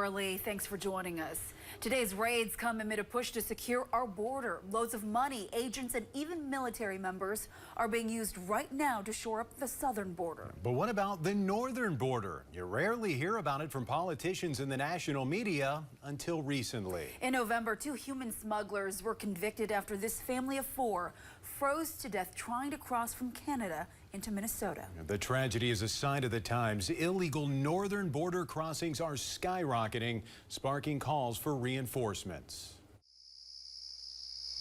Early, thanks for joining us. Today's raids come amid a push to secure our border. Loads of money, agents, and even military members are being used right now to shore up the southern border. But what about the northern border? You rarely hear about it from politicians in the national media until recently. In November, 2 human smugglers were convicted after this family of 4 froze to death trying to cross from Canada into Minnesota. The tragedy is a sign of the times. Illegal northern border crossings are skyrocketing, sparking calls for reinforcements.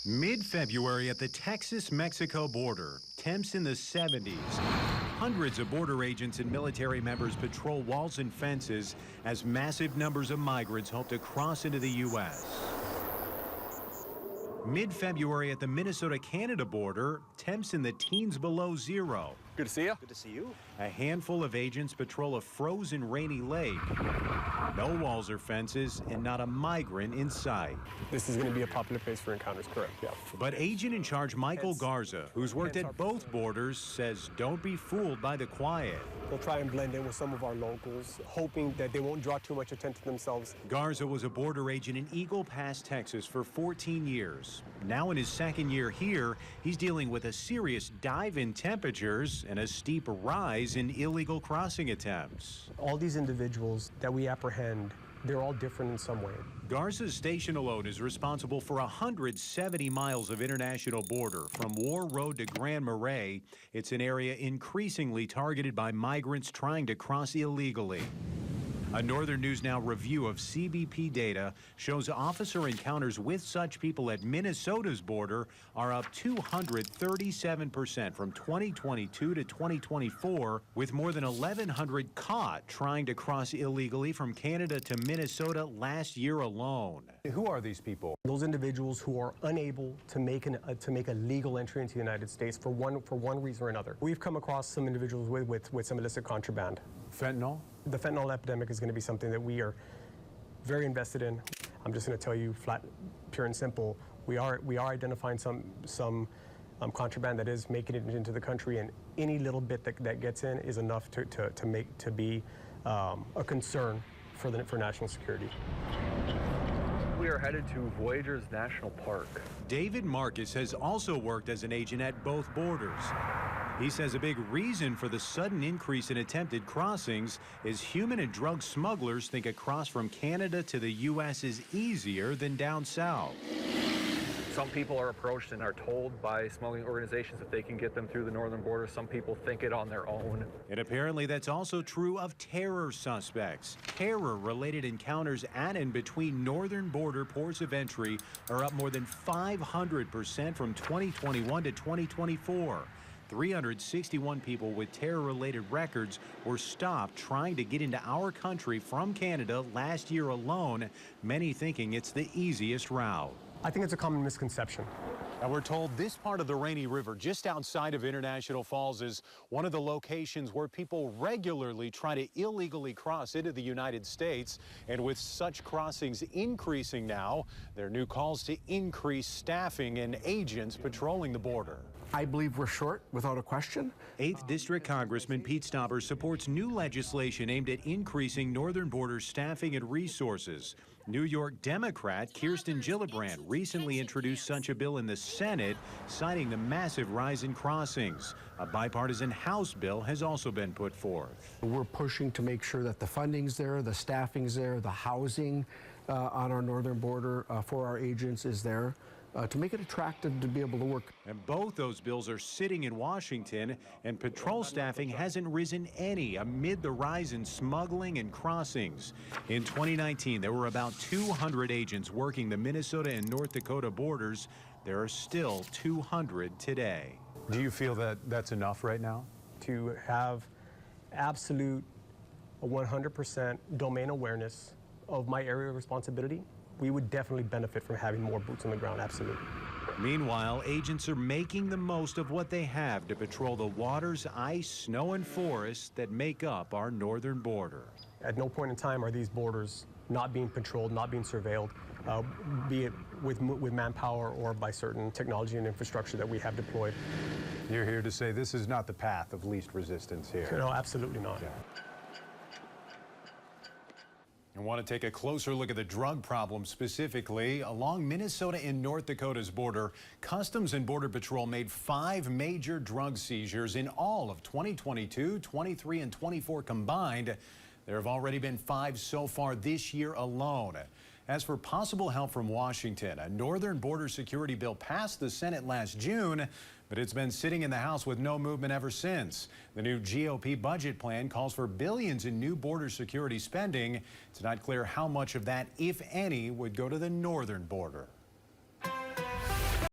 Mid-February at the Texas-Mexico border, temps in the 70s. Hundreds of border agents and military members patrol walls and fences as massive numbers of migrants hope to cross into the U.S. Mid-February at the Minnesota-Canada border, temps in the teens below zero. Good to see you. Good to see you. A handful of agents patrol a frozen rainy lake. No walls or fences and not a migrant in sight. This is going to be a popular place for encounters, correct? Yeah. But agent in charge Michael Garza, who's worked at both borders, says don't be fooled by the quiet. They'll try and blend in with some of our locals, hoping that they won't draw too much attention to themselves. Garza was a border agent in Eagle Pass, Texas for 14 years. Now in his second year here, he's dealing with a serious dive in temperatures and a steep rise in illegal crossing attempts. All these individuals that we apprehend, they're all different in some way. Garza's station alone is responsible for 170 miles of international border from War Road to Grand Marais. It's an area increasingly targeted by migrants trying to cross illegally. A Northern News Now review of CBP data shows officer encounters with such people at Minnesota's border are up 237% from 2022 to 2024, with more than 1,100 caught trying to cross illegally from Canada to Minnesota last year alone. Who are these people? Those individuals who are unable to make a legal entry into the United States for one reason or another. We've come across some individuals with some illicit contraband. Fentanyl? The fentanyl epidemic is going to be something that we are very invested in. I'm just going to tell you flat, pure and simple, we are identifying some contraband that is making it into the country, and any little bit that gets in is enough to be a concern for national security. We are headed to Voyageurs National Park. David Marcus has also worked as an agent at both borders. He says a big reason for the sudden increase in attempted crossings is human and drug smugglers think a cross from Canada to the U.S. is easier than down south. Some people are approached and are told by smuggling organizations that they can get them through the northern border. Some people think it on their own. And apparently that's also true of terror suspects. Terror-related encounters at and between northern border ports of entry are up more than 500% from 2021 to 2024. 361 people with terror-related records were stopped trying to get into our country from Canada last year alone, many thinking it's the easiest route. I think it's a common misconception. Now, we're told this part of the Rainy River, just outside of International Falls, is one of the locations where people regularly try to illegally cross into the United States. And with such crossings increasing now, there are new calls to increase staffing and agents patrolling the border. I believe we're short, without a question. 8th District Congressman Pete Stauber supports new legislation aimed at increasing northern border staffing and resources. New York Democrat Kirsten Gillibrand recently introduced such a bill in the Senate, citing the massive rise in crossings. A bipartisan House bill has also been put forth. We're pushing to make sure that the funding's there, the staffing's there, the housing on our northern border for our agents is there. To make it attractive to be able to work. And both those bills are sitting in Washington, and patrol staffing hasn't risen any amid the rise in smuggling and crossings. In 2019, there were about 200 agents working the Minnesota and North Dakota borders. There are still 200 today. Do you feel that that's enough right now? To have absolute 100% domain awareness of my area of responsibility, we would definitely benefit from having more boots on the ground, absolutely. Meanwhile, agents are making the most of what they have to patrol the waters, ice, snow, and forests that make up our northern border. At no point in time are these borders not being patrolled, not being surveilled, be it with manpower or by certain technology and infrastructure that we have deployed. You're here to say this is not the path of least resistance here. No, absolutely not. Yeah. I want to take a closer look at the drug problem specifically. Along Minnesota and North Dakota's border, Customs and Border Patrol made 5 major drug seizures in all of 2022, 23, and 24 combined. There have already been 5 so far this year alone. As for possible help from Washington, a northern border security bill passed the Senate last June, but it's been sitting in the House with no movement ever since. The new GOP budget plan calls for billions in new border security spending. It's not clear how much of that, if any, would go to the northern border.